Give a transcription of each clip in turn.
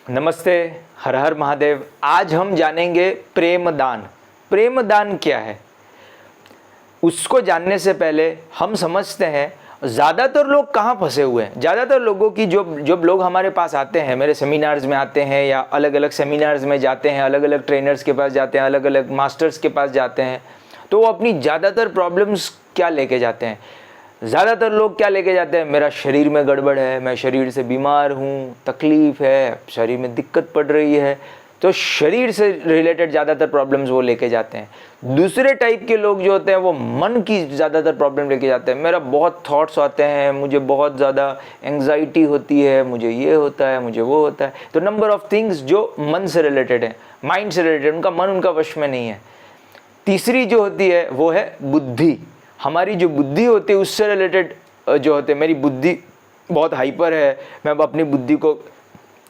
नमस्ते, हर हर महादेव। आज हम जानेंगे प्रेम दान। प्रेम दान क्या है, उसको जानने से पहले हम समझते हैं ज़्यादातर लोग कहाँ फंसे हुए हैं। ज़्यादातर लोगों की जो लोग हमारे पास आते हैं, मेरे सेमिनार्स में आते हैं या अलग अलग सेमिनार्स में जाते हैं, अलग अलग ट्रेनर्स के पास जाते हैं, अलग अलग मास्टर्स के पास जाते हैं, तो वो अपनी ज़्यादातर प्रॉब्लम्स क्या लेके जाते हैं। ज़्यादातर लोग क्या लेके जाते हैं, मेरा शरीर में गड़बड़ है, मैं शरीर से बीमार हूँ, तकलीफ़ है, शरीर में दिक्कत पड़ रही है। तो शरीर से रिलेटेड ज़्यादातर प्रॉब्लम्स वो लेके जाते हैं। दूसरे टाइप के लोग जो होते हैं वो मन की ज़्यादातर प्रॉब्लम लेके जाते हैं। मेरा बहुत थॉट्स आते हैं, मुझे बहुत ज़्यादा एंग्जाइटी होती है, मुझे ये होता है, मुझे वो होता है। तो नंबर ऑफ़ थिंग्स जो मन से रिलेटेड है, माइंड से रिलेटेड, उनका मन उनका वश में नहीं है। तीसरी जो होती है वो है बुद्धि। हमारी जो बुद्धि होती है उससे रिलेटेड जो होते हैं, मेरी बुद्धि बहुत हाइपर है, मैं अपनी बुद्धि को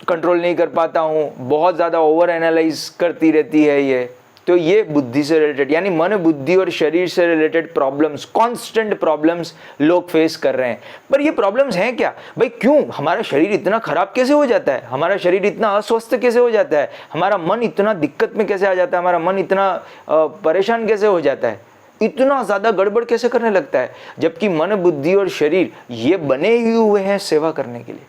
कंट्रोल नहीं कर पाता हूँ, बहुत ज़्यादा ओवर एनालाइज करती रहती है ये। तो ये बुद्धि से रिलेटेड, यानी मन, बुद्धि और शरीर से रिलेटेड प्रॉब्लम्स, कांस्टेंट प्रॉब्लम्स लोग फेस कर रहे हैं। पर ये प्रॉब्लम्स हैं क्या भाई? क्यों हमारा शरीर इतना खराब कैसे हो जाता है, हमारा शरीर इतना अस्वस्थ कैसे हो जाता है, हमारा मन इतना दिक्कत में कैसे आ जाता है, हमारा मन इतना परेशान कैसे हो जाता है, इतना ज़्यादा गड़बड़ कैसे करने लगता है, जबकि मन, बुद्धि और शरीर ये बने ही हुए हैं सेवा करने के लिए।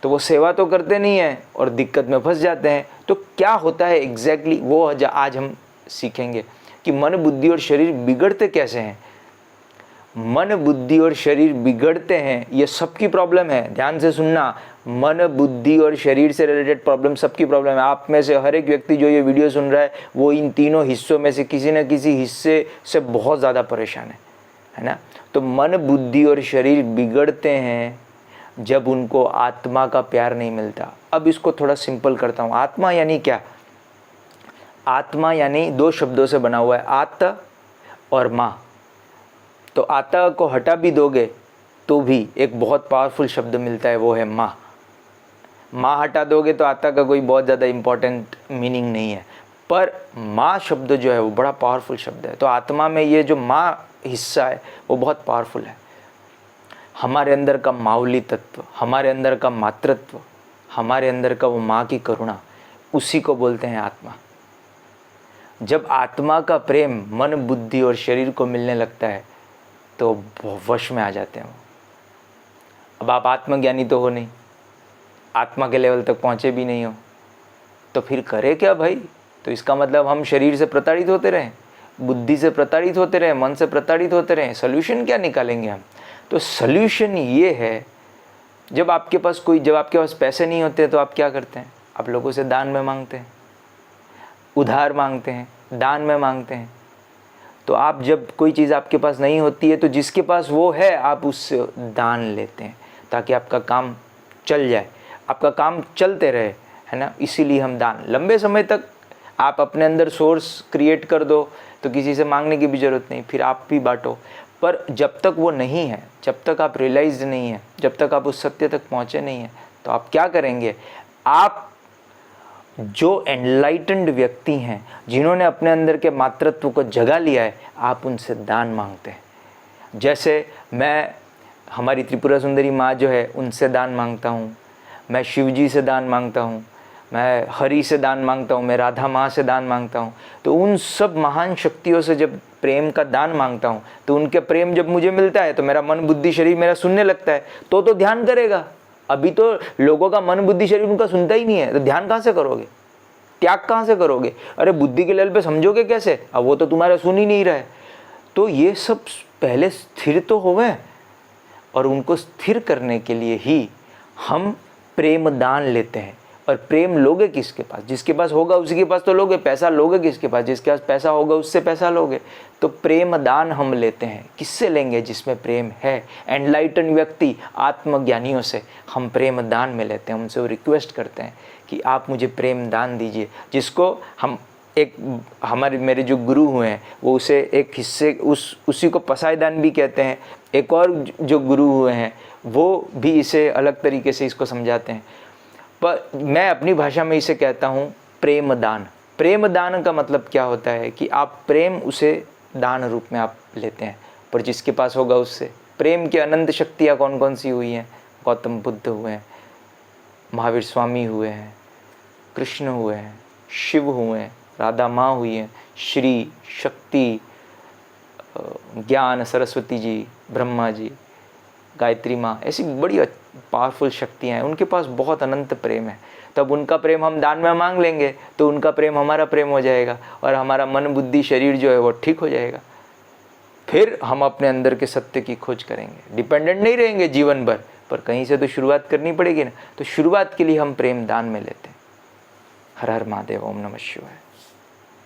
तो वो सेवा तो करते नहीं हैं और दिक्कत में फंस जाते हैं। तो क्या होता है एग्जैक्टली वो आज हम सीखेंगे कि मन, बुद्धि और शरीर बिगड़ते कैसे हैं। मन, बुद्धि और शरीर बिगड़ते हैं, ये सबकी प्रॉब्लम है। ध्यान से सुनना, मन, बुद्धि और शरीर से रिलेटेड प्रॉब्लम सबकी प्रॉब्लम है। आप में से हर एक व्यक्ति जो ये वीडियो सुन रहा है वो इन तीनों हिस्सों में से किसी न किसी हिस्से से बहुत ज़्यादा परेशान है ना। तो मन, बुद्धि और शरीर बिगड़ते हैं जब उनको आत्मा का प्यार नहीं मिलता। अब इसको थोड़ा सिंपल करता हूँ। आत्मा यानी क्या? आत्मा यानी दो शब्दों से बना हुआ है, आत और माँ। तो आता को हटा भी दोगे तो भी एक बहुत पावरफुल शब्द मिलता है, वो है माँ। माँ हटा दोगे तो आता का कोई बहुत ज़्यादा इम्पोर्टेंट मीनिंग नहीं है, पर माँ शब्द जो है वो बड़ा पावरफुल शब्द है। तो आत्मा में ये जो माँ हिस्सा है वो बहुत पावरफुल है। हमारे अंदर का माऊली तत्व, हमारे अंदर का मातृत्व, हमारे अंदर का वो माँ की करुणा, उसी को बोलते हैं आत्मा। जब आत्मा का प्रेम मन, बुद्धि और शरीर को मिलने लगता है तो वश में आ जाते हैं वो। अब आप आत्मज्ञानी तो हो नहीं, आत्मा के लेवल तक पहुँचे भी नहीं हो, तो फिर करे क्या भाई? तो इसका मतलब हम शरीर से प्रताड़ित होते रहें, बुद्धि से प्रताड़ित होते रहें, मन से प्रताड़ित होते रहें। सोल्यूशन क्या निकालेंगे हम? तो सोल्यूशन ये है, जब आपके पास पैसे नहीं होते तो आप क्या करते हैं? आप लोगों से दान में मांगते हैं, उधार मांगते हैं, दान में मांगते हैं। तो आप जब कोई चीज़ आपके पास नहीं होती है तो जिसके पास वो है आप उससे दान लेते हैं ताकि आपका काम चल जाए, आपका काम चलते रहे, है ना। इसीलिए हम दान, लंबे समय तक आप अपने अंदर सोर्स क्रिएट कर दो तो किसी से मांगने की भी ज़रूरत नहीं, फिर आप भी बांटो। पर जब तक वो नहीं है, जब तक आप रियलाइज्ड नहीं है, जब तक आप उस सत्य तक पहुँचे नहीं हैं, तो आप क्या करेंगे? आप जो एनलाइटेंड व्यक्ति हैं, जिन्होंने अपने अंदर के मातृत्व को जगा लिया है, आप उनसे दान मांगते हैं। जैसे मैं हमारी त्रिपुरा सुंदरी माँ जो है उनसे दान मांगता हूँ, मैं शिव जी से दान मांगता हूँ, मैं हरि से दान मांगता हूँ, मैं राधा माँ से दान मांगता हूँ। तो उन सब महान शक्तियों से जब प्रेम का दान मांगता हूँ तो उनके प्रेम जब मुझे मिलता है तो मेरा मन, बुद्धि, शरीर मेरा सुनने लगता है, तो ध्यान करेगा। अभी तो लोगों का मन, बुद्धि, शरीर उनका सुनता ही नहीं है, तो ध्यान कहाँ से करोगे? त्याग कहाँ से करोगे? अरे बुद्धि के लेवल पे समझोगे कैसे? अब वो तो तुम्हारा सुन ही नहीं रहा है। तो ये सब पहले स्थिर तो होवे, और उनको स्थिर करने के लिए ही हम प्रेम दान लेते हैं। और प्रेम लोगे किसके पास? जिसके पास होगा उसी के पास तो लोगे। पैसा लोगे किसके पास? जिसके पास पैसा होगा उससे पैसा लोगे। तो प्रेम दान हम लेते हैं। किससे लेंगे? जिसमें प्रेम है। एनलाइटन व्यक्ति, आत्मज्ञानियों से हम प्रेम दान में लेते हैं। उनसे वो रिक्वेस्ट करते हैं कि आप मुझे प्रेम दान दीजिए, जिसको हम मेरे जो गुरु हुए हैं वो उसे एक हिस्से उसी को पसाय दान भी कहते हैं। एक और जो गुरु हुए हैं वो भी इसे अलग तरीके से इसको समझाते हैं, पर मैं अपनी भाषा में इसे कहता हूँ प्रेम दान। प्रेम दान का मतलब क्या होता है कि आप प्रेम उसे दान रूप में आप लेते हैं, पर जिसके पास होगा उससे। प्रेम की अनंत शक्तियाँ कौन कौन सी हुई हैं? गौतम बुद्ध हुए हैं, महावीर स्वामी हुए हैं, कृष्ण हुए हैं, शिव हुए हैं, राधा माँ हुई हैं, श्री, शक्ति, ज्ञान, सरस्वती जी, ब्रह्मा जी, गायत्री माँ, ऐसी बड़ी पावरफुल शक्तियाँ हैं, उनके पास बहुत अनंत प्रेम है। तब उनका प्रेम हम दान में मांग लेंगे तो उनका प्रेम हमारा प्रेम हो जाएगा और हमारा मन, बुद्धि, शरीर जो है वो ठीक हो जाएगा। फिर हम अपने अंदर के सत्य की खोज करेंगे, डिपेंडेंट नहीं रहेंगे जीवन भर, पर कहीं से तो शुरुआत करनी पड़ेगी ना। तो शुरुआत के लिए हम प्रेम दान में लेते हैं। हर हर महादेव, ओम नमः शिवाय।